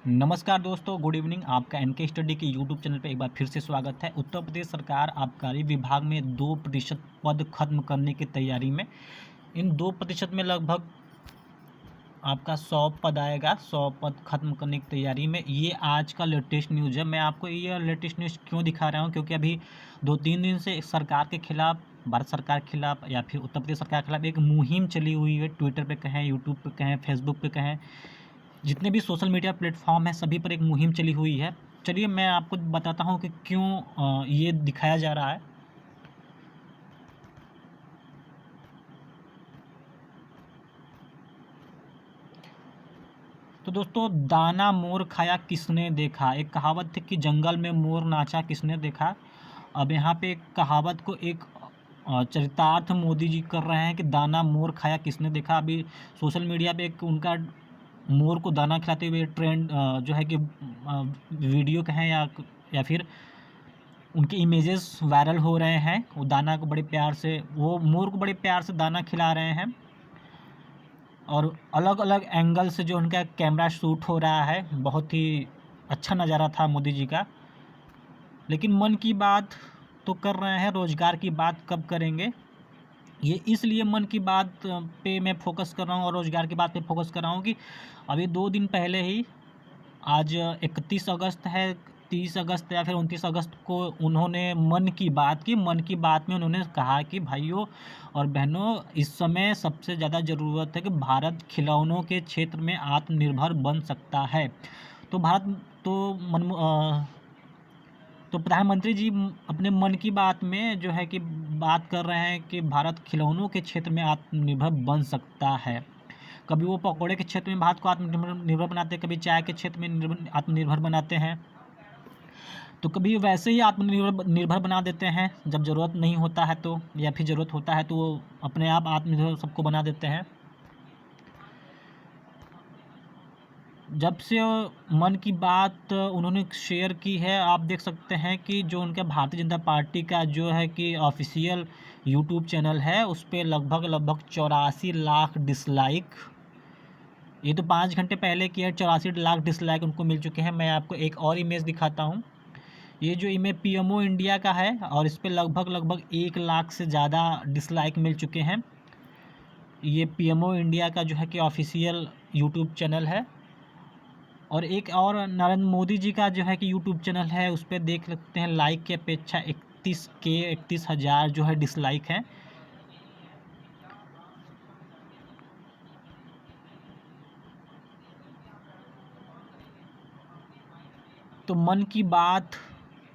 नमस्कार दोस्तों, good evening. आपका एनके स्टडी के यूट्यूब चैनल पर एक बार फिर से स्वागत है। उत्तर प्रदेश सरकार आबकारी विभाग में 2% पद खत्म करने की तैयारी में। इन 2% में लगभग आपका 100 पद आएगा। 100 पद खत्म करने की तैयारी में। ये आज का लेटेस्ट न्यूज़ है। मैं आपको ये लेटेस्ट न्यूज़ क्यों दिखा रहा हूँ, क्योंकि अभी 2-3 दिन से सरकार के खिलाफ, भारत सरकार के खिलाफ या फिर उत्तर प्रदेश सरकार के खिलाफ एक मुहिम चली हुई है। ट्विटर पे कहें, यूट्यूब पे कहें, फेसबुक पे कहें, जितने भी सोशल मीडिया प्लेटफॉर्म हैं सभी पर एक मुहिम चली हुई है। चलिए मैं आपको बताता हूँ कि क्यों ये दिखाया जा रहा है। तो दोस्तों, दाना मोर खाया किसने देखा, एक कहावत थी कि जंगल में मोर नाचा किसने देखा। अब यहाँ पे एक कहावत को एक चरितार्थ मोदी जी कर रहे हैं कि दाना मोर खाया किसने देखा। अभी सोशल मीडिया पे एक उनका मोर को दाना खिलाते हुए ट्रेंड जो है कि वीडियो कहें या फिर उनके इमेजेस वायरल हो रहे हैं। वो दाना को बड़े प्यार से, वो मोर को बड़े प्यार से दाना खिला रहे हैं और अलग अलग एंगल से जो उनका कैमरा शूट हो रहा है, बहुत ही अच्छा नज़ारा था मोदी जी का। लेकिन मन की बात तो कर रहे हैं, रोज़गार की बात कब करेंगे। ये इसलिए मन की बात पे मैं फोकस कर रहा हूँ और रोज़गार की बात पे फोकस कर रहा हूँ कि अभी 2 दिन पहले ही, आज 31 अगस्त है, 30 अगस्त या फिर 29 अगस्त को उन्होंने मन की बात की। मन की बात में उन्होंने कहा कि भाइयों और बहनों, इस समय सबसे ज़्यादा ज़रूरत है कि भारत खिलौनों के क्षेत्र में आत्मनिर्भर बन सकता है। तो भारत तो मन तो प्रधानमंत्री जी अपने मन की बात में जो है कि बात कर रहे हैं कि भारत खिलौनों के क्षेत्र में आत्मनिर्भर बन सकता है। कभी वो पकौड़े के क्षेत्र में भारत को आत्मनिर्भर बनाते हैं, कभी चाय के क्षेत्र में आत्मनिर्भर बनाते हैं, तो कभी वैसे ही आत्मनिर्भर बना देते हैं जब ज़रूरत नहीं होता है तो, या फिर ज़रूरत होता है तो वो अपने आप आत्मनिर्भर सबको बना देते हैं। जब से मन की बात उन्होंने शेयर की है, आप देख सकते हैं कि जो उनका भारतीय जनता पार्टी का जो है कि ऑफिशियल यूट्यूब चैनल है, उस पे लगभग 84 लाख डिसलाइक। ये तो 5 घंटे पहले की है, 84 लाख डिसलाइक उनको मिल चुके हैं। मैं आपको एक और इमेज दिखाता हूँ। ये जो इमेज पीएमओ इंडिया का है और इस पे लगभग 1 लाख से ज़्यादा डिसलाइक मिल चुके हैं। ये पीएमओ इंडिया का जो है कि ऑफिशियल यूट्यूब चैनल है। और एक और नरेंद्र मोदी जी का जो है कि यूट्यूब चैनल है, उस पर देख सकते हैं लाइक की अपेक्षा 31,000 जो है डिसलाइक हैं। तो मन की बात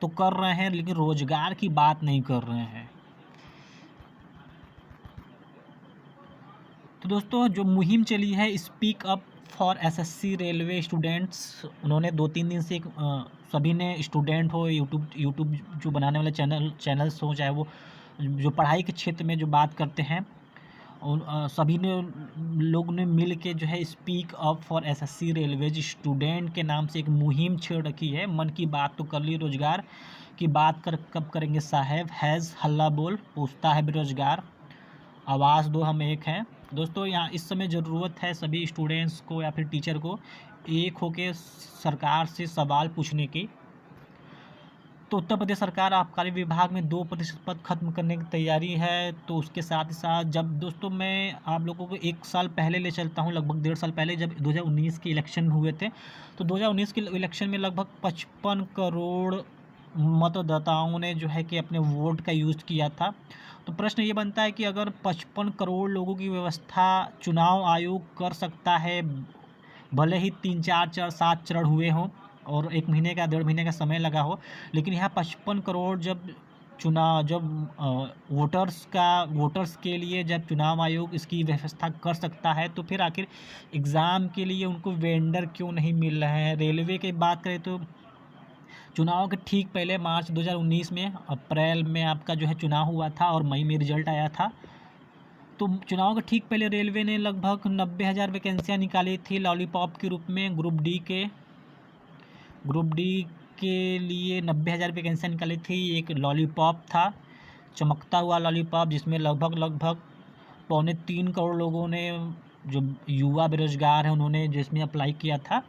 तो कर रहे हैं लेकिन रोजगार की बात नहीं कर रहे हैं। तो दोस्तों, जो मुहिम चली है speak up for SSC railway students, उन्होंने 2-3 दिन से सभी ने, स्टूडेंट हो, यूट्यूब जो बनाने वाले चैनल्स हो, चाहे वो जो पढ़ाई के क्षेत्र में जो बात करते हैं, उन सभी ने, लोग ने मिल के जो है speak up for SSC railways student के नाम से एक मुहिम छेड़ रखी है। मन की बात तो कर ली, रोजगार की बात कब करेंगे साहब, हैज़ हल्ला बोल, पूछता है बेरोजगार, आवाज़ दो हम एक हैं। दोस्तों, यहाँ इस समय ज़रूरत है सभी स्टूडेंट्स को या फिर टीचर को एक होके सरकार से सवाल पूछने की। तो उत्तर प्रदेश सरकार आबकारी विभाग में 2% पद खत्म करने की तैयारी है। तो उसके साथ ही साथ, जब दोस्तों मैं आप लोगों को 1 साल पहले ले चलता हूँ, लगभग 1.5 साल पहले जब 2019 के इलेक्शन हुए थे, तो 2019 के इलेक्शन में लगभग 55 करोड़ मतदाताओं ने जो है कि अपने वोट का यूज़ किया था। तो प्रश्न ये बनता है कि अगर 55 करोड़ लोगों की व्यवस्था चुनाव आयोग कर सकता है, भले ही 3-4-7 चरण हुए हों और 1 महीने का, 1.5 महीने का समय लगा हो, लेकिन यहाँ 55 करोड़ जब वोटर्स के लिए जब चुनाव आयोग इसकी व्यवस्था कर सकता है, तो फिर आखिर एग्ज़ाम के लिए उनको वेंडर क्यों नहीं मिल रहे हैं। रेलवे की बात करें तो चुनाव के ठीक पहले मार्च 2019 में, अप्रैल में आपका जो है चुनाव हुआ था और मई में रिजल्ट आया था। तो चुनाव के ठीक पहले रेलवे ने लगभग 90,000 वैकेंसियाँ निकाली थी लॉलीपॉप के रूप में। ग्रुप डी के लिए 90,000 वैकेंसियाँ निकाली थी। एक लॉलीपॉप था, चमकता हुआ लॉलीपॉप, जिसमें लगभग 3.25 करोड़ लोगों ने, जो युवा बेरोजगार हैं, उन्होंने जिसमें अप्लाई किया था।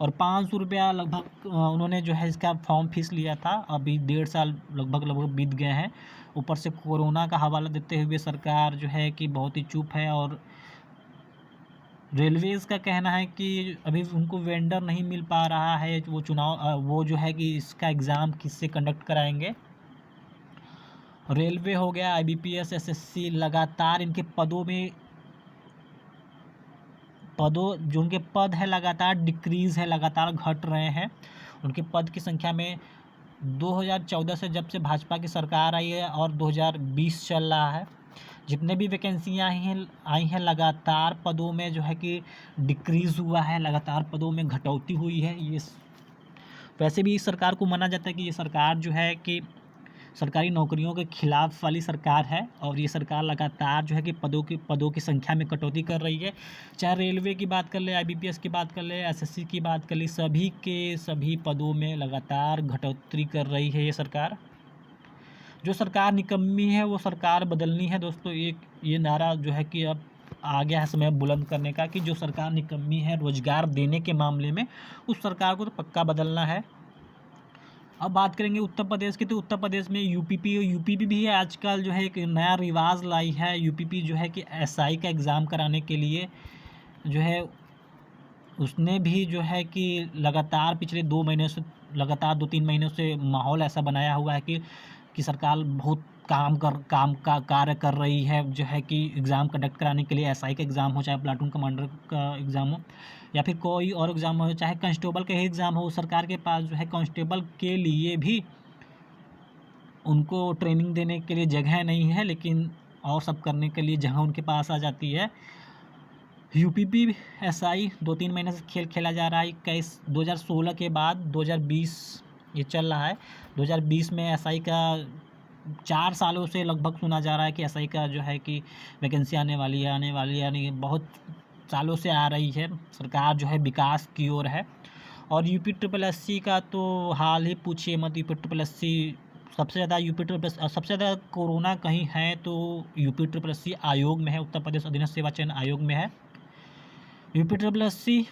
और 500 रुपया लगभग उन्होंने जो है इसका फॉर्म फीस लिया था। अभी 1.5 साल लगभग बीत गए हैं। ऊपर से कोरोना का हवाला देते हुए सरकार जो है कि बहुत ही चुप है। और रेलवेज़ का कहना है कि अभी उनको वेंडर नहीं मिल पा रहा है। वो जो है कि इसका एग्ज़ाम किससे कंडक्ट कराएंगे। रेलवे हो गया, IBPS, SSC, लगातार इनके जो उनके पद है लगातार डिक्रीज़ है, लगातार घट रहे हैं। उनके पद की संख्या में 2014 से जब से भाजपा की सरकार आई है और 2020 चल रहा है, जितने भी वैकेंसियाँ आई हैं लगातार पदों में जो है कि डिक्रीज़ हुआ है, लगातार पदों में घटौती हुई है। ये वैसे भी इस सरकार को माना जाता है कि ये सरकार जो है कि सरकारी नौकरियों के खिलाफ वाली सरकार है। और ये सरकार लगातार जो है कि पदों की संख्या में कटौती कर रही है। चाहे रेलवे की बात कर ले, IBPS की बात कर ले, SSC की बात कर ले, सभी के सभी पदों में लगातार घटौती कर रही है ये सरकार। जो सरकार निकम्मी है वो सरकार बदलनी है दोस्तों। ये नारा जो है कि अब आ गया है समय बुलंद करने का कि जो सरकार निकम्मी है रोज़गार देने के मामले में, उस सरकार को तो पक्का बदलना है। अब बात करेंगे उत्तर प्रदेश की, तो उत्तर प्रदेश में यूपीपी भी है आजकल जो है एक नया रिवाज लाई है। यूपीपी जो है कि SI का एग्ज़ाम कराने के लिए जो है उसने भी जो है कि लगातार पिछले 2 महीने से, लगातार 2-3 महीनों से माहौल ऐसा बनाया हुआ है कि सरकार बहुत काम का कार्य कर रही है जो है कि एग्ज़ाम कंडक्ट कराने के लिए। SI का एग्ज़ाम हो, चाहे प्लाटून कमांडर का एग्ज़ाम हो, या फिर कोई और एग्ज़ाम हो, चाहे कांस्टेबल का ही एग्ज़ाम हो, सरकार के पास जो है कांस्टेबल के लिए भी उनको ट्रेनिंग देने के लिए जगह नहीं है, लेकिन और सब करने के लिए जगह उनके पास आ जाती है। यूपीपी SI 2-3 महीने से खेल खेला जा रहा है। 2016 के बाद 2020 ये चल रहा है। 2020 में SI का 4 सालों से लगभग सुना जा रहा है कि SI का जो है कि वैकेंसी आने वाली है, यानी बहुत सालों से आ रही है। सरकार जो है विकास की ओर है। और UPSSC का तो हाल ही पूछिए मत। UPSSC सबसे ज़्यादा कोरोना कहीं है तो UPSSC आयोग में है, उत्तर प्रदेश अधीनस्थ सेवा चयन आयोग में है। UPSSC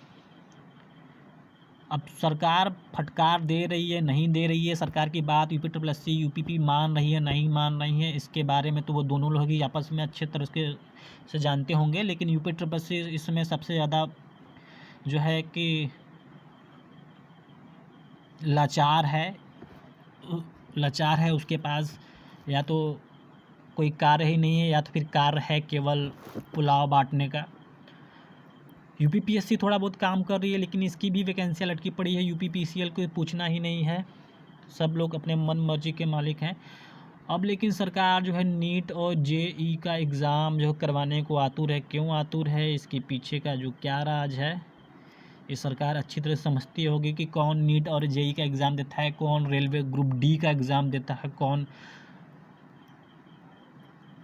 अब सरकार फटकार दे रही है, नहीं दे रही है, सरकार की बात UPSSC UPP मान रही है, नहीं मान रही है, इसके बारे में तो वो दोनों लोग ही आपस में अच्छे तरह से जानते होंगे। लेकिन UPSSC इसमें सबसे ज़्यादा जो है कि लाचार है। उसके पास या तो कोई कार्य ही नहीं है, या तो फिर कार्य है केवल पुलाव बांटने का। UPPSC थोड़ा बहुत काम कर रही है, लेकिन इसकी भी वैकेंसियाँ लटकी पड़ी है। UPPCL को पूछना ही नहीं है, सब लोग अपने मन मर्जी के मालिक हैं। अब लेकिन सरकार जो है नीट और JEE का एग्ज़ाम जो करवाने को आतुर है। क्यों आतुर है, इसके पीछे का जो क्या राज है, ये सरकार अच्छी तरह समझती होगी कि कौन नीट और JEE का एग्ज़ाम देता है, कौन रेलवे ग्रुप D का एग्ज़ाम देता है, कौन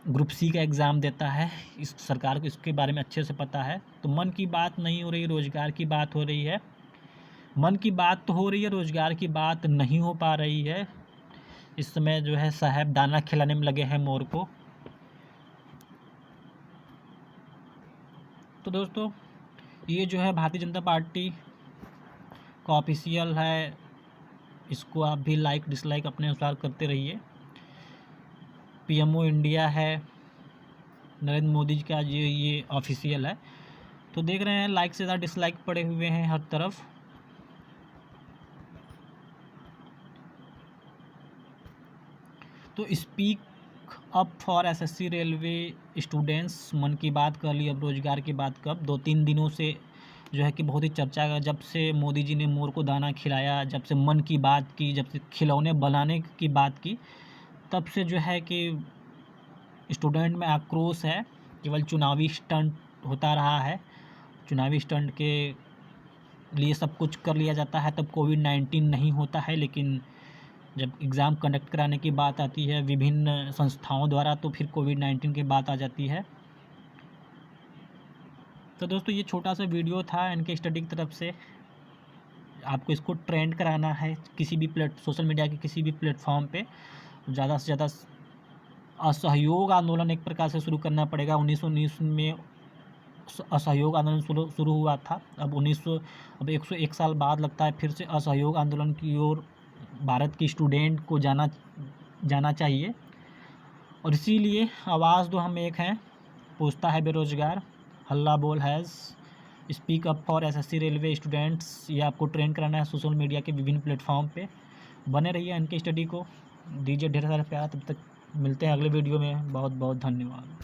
ग्रुप C का एग्ज़ाम देता है। इस सरकार को इसके बारे में अच्छे से पता है। तो मन की बात नहीं हो रही, रोज़गार की बात हो रही है। मन की बात तो हो रही है, रोज़गार की बात नहीं हो पा रही है। इस समय जो है साहब दाना खिलाने में लगे हैं मोर को। तो दोस्तों ये जो है भारतीय जनता पार्टी का ऑफिशियल है, इसको आप भी लाइक डिसलाइक अपने अनुसार करते रहिए। PMO इंडिया है नरेंद्र मोदी जी का, ये ऑफिशियल है। तो देख रहे हैं लाइक से ज़्यादा डिसलाइक पड़े हुए हैं हर तरफ। तो speak up for SSC railway students, मन की बात कर ली। अब रोज़गार की बात कब, 2-3 दिनों से जो है कि बहुत ही चर्चा का, जब से मोदी जी ने मोर को दाना खिलाया, जब से मन की बात की, जब से खिलौने बनाने की बात की, तब से जो है कि स्टूडेंट में आक्रोश है। केवल चुनावी स्टंट होता रहा है, चुनावी स्टंट के लिए सब कुछ कर लिया जाता है, तब कोविड-19 नहीं होता है। लेकिन जब एग्ज़ाम कंडक्ट कराने की बात आती है विभिन्न संस्थाओं द्वारा, तो फिर कोविड-19 की बात आ जाती है। तो दोस्तों ये छोटा सा वीडियो था इनके स्टडी की तरफ से। आपको इसको ट्रेंड कराना है किसी भी सोशल मीडिया के किसी भी प्लेटफॉर्म पे, ज़्यादा से ज़्यादा असहयोग आंदोलन एक प्रकार से शुरू करना पड़ेगा। 1919 में असहयोग आंदोलन शुरू हुआ था। अब 101 साल बाद लगता है फिर से असहयोग आंदोलन की ओर भारत की स्टूडेंट को जाना चाहिए। और इसीलिए आवाज़ दो हम एक हैं, पूछता है बेरोजगार, हल्ला बोल has, speak up for SSC railway students. ये आपको ट्रेंड कराना है सोशल मीडिया के विभिन्न प्लेटफॉर्म पे। बने रहिए इनके स्टडी को, दीजिए ढेर सारा प्यार। तब तक मिलते हैं अगले वीडियो में। बहुत बहुत धन्यवाद।